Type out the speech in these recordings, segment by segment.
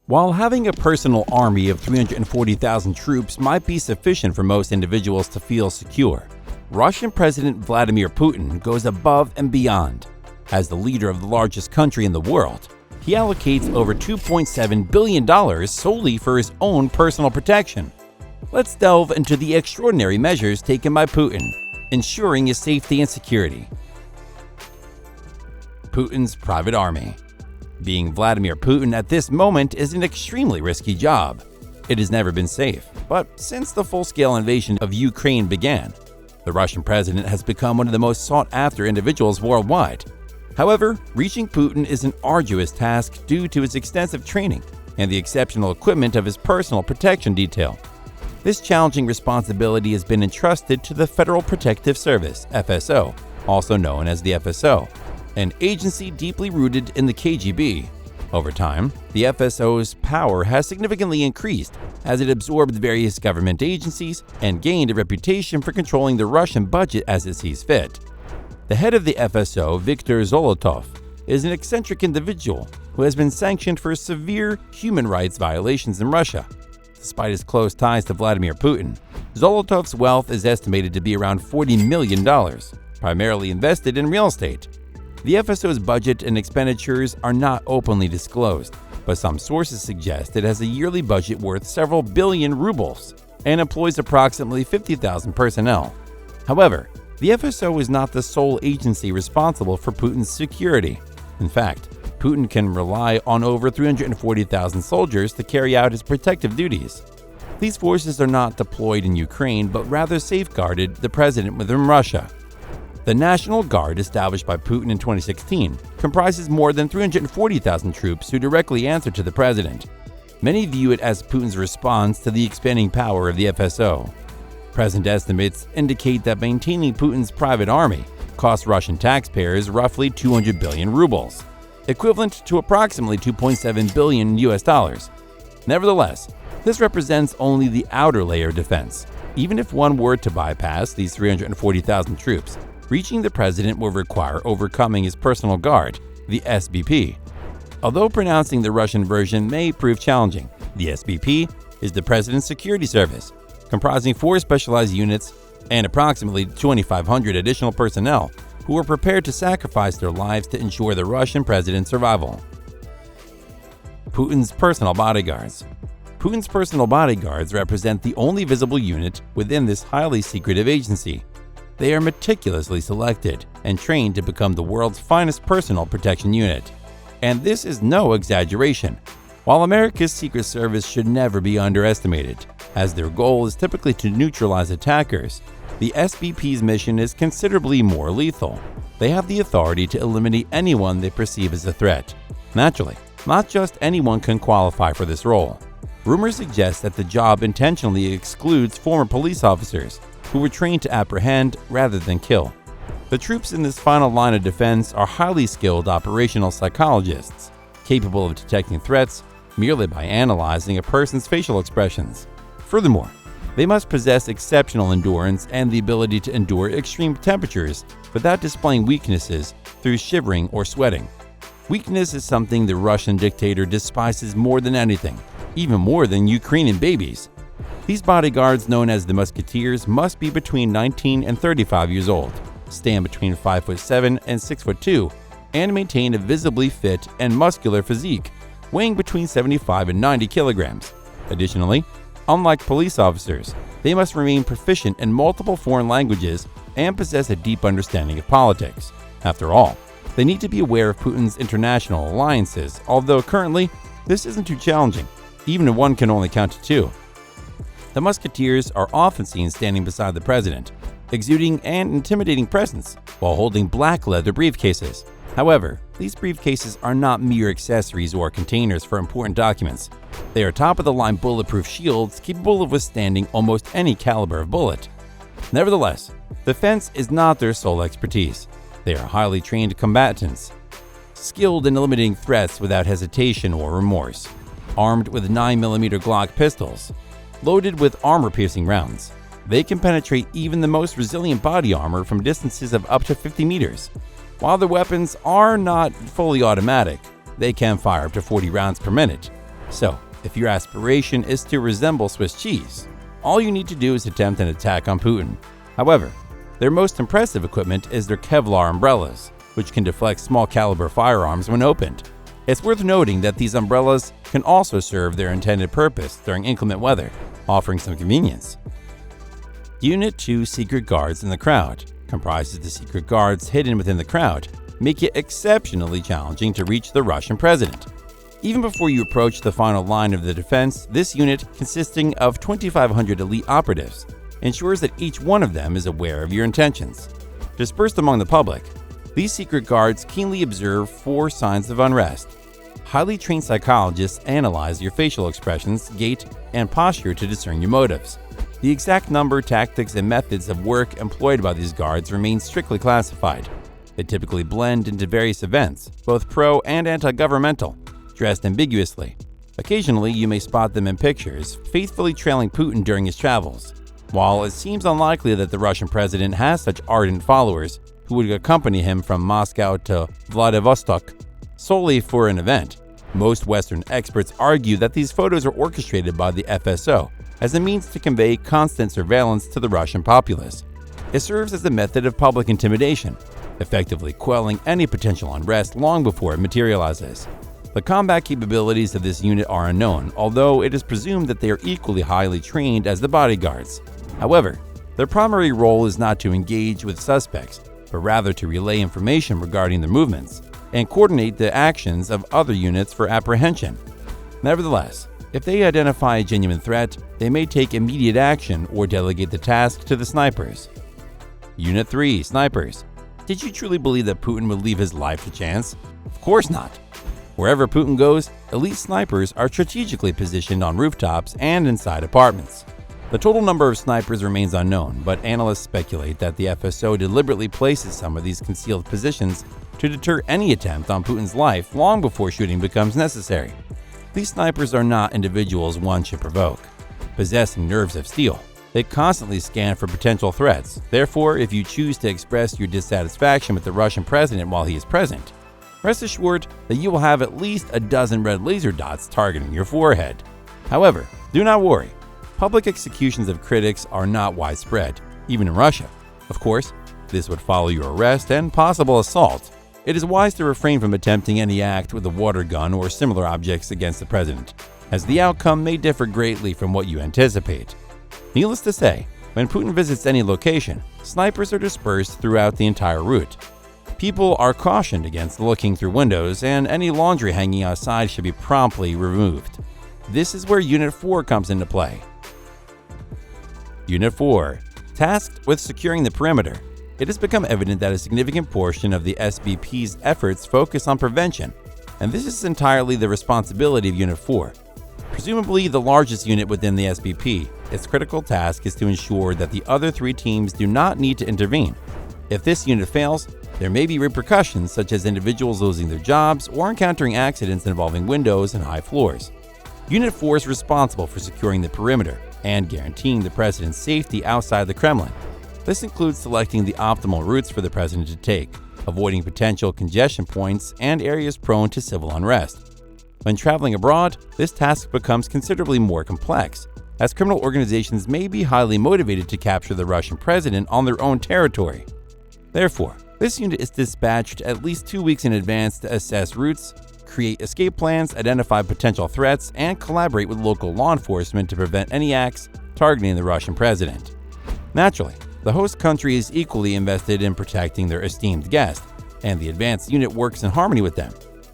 While having a personal army of 340,000 troops might be sufficient for most individuals to feel secure, Russian President Vladimir Putin goes above and beyond. As the leader of the largest country in the world, he allocates over $2.7 billion solely for his own personal protection. Let's delve into the extraordinary measures taken by Putin, ensuring his safety and security. Putin's private army. Being Vladimir Putin at this moment is an extremely risky job. It has never been safe, but since the full-scale invasion of Ukraine began, the Russian president has become one of the most sought-after individuals worldwide. However, reaching Putin is an arduous task due to his extensive training and the exceptional equipment of his personal protection detail. This challenging responsibility has been entrusted to the Federal Protective Service, FSO, also known as the FSO, an agency deeply rooted in the KGB. Over time, the FSO's power has significantly increased as it absorbed various government agencies and gained a reputation for controlling the Russian budget as it sees fit. The head of the FSO, Viktor Zolotov, is an eccentric individual who has been sanctioned for severe human rights violations in Russia. Despite his close ties to Vladimir Putin, Zolotov's wealth is estimated to be around $40 million, primarily invested in real estate. The FSO's budget and expenditures are not openly disclosed, but some sources suggest it has a yearly budget worth several billion rubles and employs approximately 50,000 personnel. However, the FSO is not the sole agency responsible for Putin's security. In fact, Putin can rely on over 340,000 soldiers to carry out his protective duties. These forces are not deployed in Ukraine, but rather safeguarded the president within Russia. The National Guard, established by Putin in 2016, comprises more than 340,000 troops who directly answer to the president. Many view it as Putin's response to the expanding power of the FSO. Present estimates indicate that maintaining Putin's private army costs Russian taxpayers roughly 200 billion rubles, equivalent to approximately $2.7 billion US. Nevertheless, this represents only the outer layer of defense. Even if one were to bypass these 340,000 troops, reaching the president will require overcoming his personal guard, the SBP. Although pronouncing the Russian version may prove challenging, the SBP is the President's Security Service, comprising 4 specialized units and approximately 2,500 additional personnel who are prepared to sacrifice their lives to ensure the Russian president's survival. Putin's personal bodyguards. Putin's personal bodyguards represent the only visible unit within this highly secretive agency. They are meticulously selected and trained to become the world's finest personal protection unit. And this is no exaggeration. While America's Secret Service should never be underestimated, as their goal is typically to neutralize attackers, the SBP's mission is considerably more lethal. They have the authority to eliminate anyone they perceive as a threat. Naturally, not just anyone can qualify for this role. Rumors suggest that the job intentionally excludes former police officers who were trained to apprehend rather than kill. The troops in this final line of defense are highly skilled operational psychologists, capable of detecting threats merely by analyzing a person's facial expressions. Furthermore, they must possess exceptional endurance and the ability to endure extreme temperatures without displaying weaknesses through shivering or sweating. Weakness is something the Russian dictator despises more than anything, even more than Ukrainian babies. These bodyguards, known as the Musketeers, must be between 19 and 35 years old, stand between 5'7" and 6'2", and maintain a visibly fit and muscular physique, weighing between 75 and 90 kilograms. Additionally, unlike police officers, they must remain proficient in multiple foreign languages and possess a deep understanding of politics. After all, they need to be aware of Putin's international alliances, although currently, this isn't too challenging, even if one can only count to 2. The Musketeers are often seen standing beside the president, exuding an intimidating presence while holding black leather briefcases. However, these briefcases are not mere accessories or containers for important documents. They are top-of-the-line bulletproof shields capable of withstanding almost any caliber of bullet. Nevertheless, defense is not their sole expertise. They are highly trained combatants, skilled in eliminating threats without hesitation or remorse, armed with 9mm Glock pistols, loaded with armor-piercing rounds. They can penetrate even the most resilient body armor from distances of up to 50 meters. While their weapons are not fully automatic, they can fire up to 40 rounds per minute. So, if your aspiration is to resemble Swiss cheese, all you need to do is attempt an attack on Putin. However, their most impressive equipment is their Kevlar umbrellas, which can deflect small-caliber firearms when opened. It's worth noting that these umbrellas can also serve their intended purpose during inclement weather, offering some convenience. Unit 2 Secret Guards in the crowd comprises the secret guards hidden within the crowd, make it exceptionally challenging to reach the Russian president. Even before you approach the final line of the defense, this unit, consisting of 2,500 elite operatives, ensures that each one of them is aware of your intentions. Dispersed among the public, these secret guards keenly observe 4 signs of unrest. Highly trained psychologists analyze your facial expressions, gait, and posture to discern your motives. The exact number, tactics, and methods of work employed by these guards remain strictly classified. They typically blend into various events, both pro and anti-governmental, dressed ambiguously. Occasionally, you may spot them in pictures, faithfully trailing Putin during his travels. While it seems unlikely that the Russian president has such ardent followers who would accompany him from Moscow to Vladivostok solely for an event, most Western experts argue that these photos are orchestrated by the FSO as a means to convey constant surveillance to the Russian populace. It serves as a method of public intimidation, effectively quelling any potential unrest long before it materializes. The combat capabilities of this unit are unknown, although it is presumed that they are equally highly trained as the bodyguards. However, their primary role is not to engage with suspects, but rather to relay information regarding their movements and coordinate the actions of other units for apprehension. Nevertheless, if they identify a genuine threat, they may take immediate action or delegate the task to the snipers. Unit 3 Snipers. Did you truly believe that Putin would leave his life to chance? Of course not. Wherever Putin goes, elite snipers are strategically positioned on rooftops and inside apartments. The total number of snipers remains unknown, but analysts speculate that the FSO deliberately places some of these concealed positions to deter any attempt on Putin's life long before shooting becomes necessary. These snipers are not individuals one should provoke. Possessing nerves of steel, they constantly scan for potential threats. Therefore, if you choose to express your dissatisfaction with the Russian president while he is present, rest assured that you will have at least a dozen red laser dots targeting your forehead. However, do not worry. Public executions of critics are not widespread, even in Russia. Of course, this would follow your arrest and possible assault. It is wise to refrain from attempting any act with a water gun or similar objects against the president, as the outcome may differ greatly from what you anticipate. Needless to say, when Putin visits any location, snipers are dispersed throughout the entire route. People are cautioned against looking through windows, and any laundry hanging outside should be promptly removed. This is where Unit 4 comes into play. Unit 4. Tasked with securing the perimeter, it has become evident that a significant portion of the SBP's efforts focus on prevention, and this is entirely the responsibility of Unit 4. Presumably the largest unit within the SBP, its critical task is to ensure that the other 3 teams do not need to intervene. If this unit fails, there may be repercussions such as individuals losing their jobs or encountering accidents involving windows and high floors. Unit 4 is responsible for securing the perimeter and guaranteeing the president's safety outside the Kremlin. This includes selecting the optimal routes for the president to take, avoiding potential congestion points and areas prone to civil unrest. When traveling abroad, this task becomes considerably more complex, as criminal organizations may be highly motivated to capture the Russian president on their own territory. Therefore, this unit is dispatched at least 2 weeks in advance to assess routes, create escape plans, identify potential threats, and collaborate with local law enforcement to prevent any acts targeting the Russian president. Naturally, the host country is equally invested in protecting their esteemed guest, and the advanced unit works in harmony with them.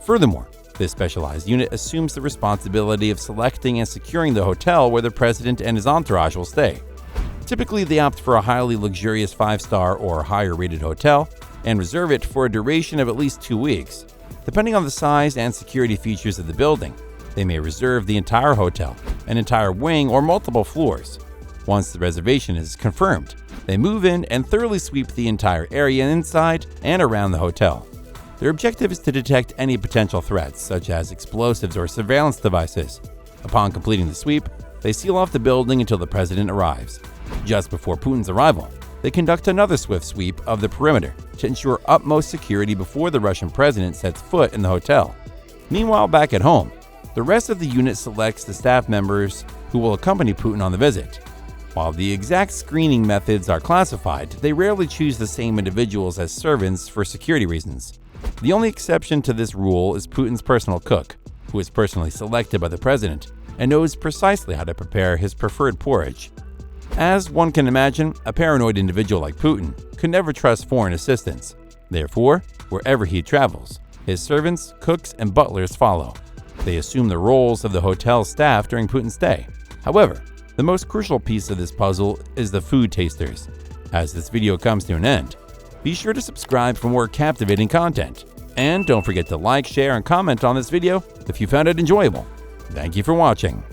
Furthermore, this specialized unit assumes the responsibility of selecting and securing the hotel where the president and his entourage will stay. Typically, they opt for a highly luxurious 5-star or higher-rated hotel and reserve it for a duration of at least 2 weeks. Depending on the size and security features of the building, they may reserve the entire hotel, an entire wing, or multiple floors. Once the reservation is confirmed, they move in and thoroughly sweep the entire area inside and around the hotel. Their objective is to detect any potential threats, such as explosives or surveillance devices. Upon completing the sweep, they seal off the building until the president arrives. Just before Putin's arrival, they conduct another swift sweep of the perimeter to ensure utmost security before the Russian president sets foot in the hotel. Meanwhile, back at home, The rest of the unit selects the staff members who will accompany Putin on the visit. While the exact screening methods are classified, they rarely choose the same individuals as servants for security reasons. The only exception to this rule is Putin's personal cook, who is personally selected by the president and knows precisely how to prepare his preferred porridge. As one can imagine, a paranoid individual like Putin could never trust foreign assistants. Therefore, wherever he travels, his servants, cooks, and butlers follow. They assume the roles of the hotel staff during Putin's stay. However, the most crucial piece of this puzzle is the food tasters. As this video comes to an end, be sure to subscribe for more captivating content. And don't forget to like, share, and comment on this video if you found it enjoyable. Thank you for watching.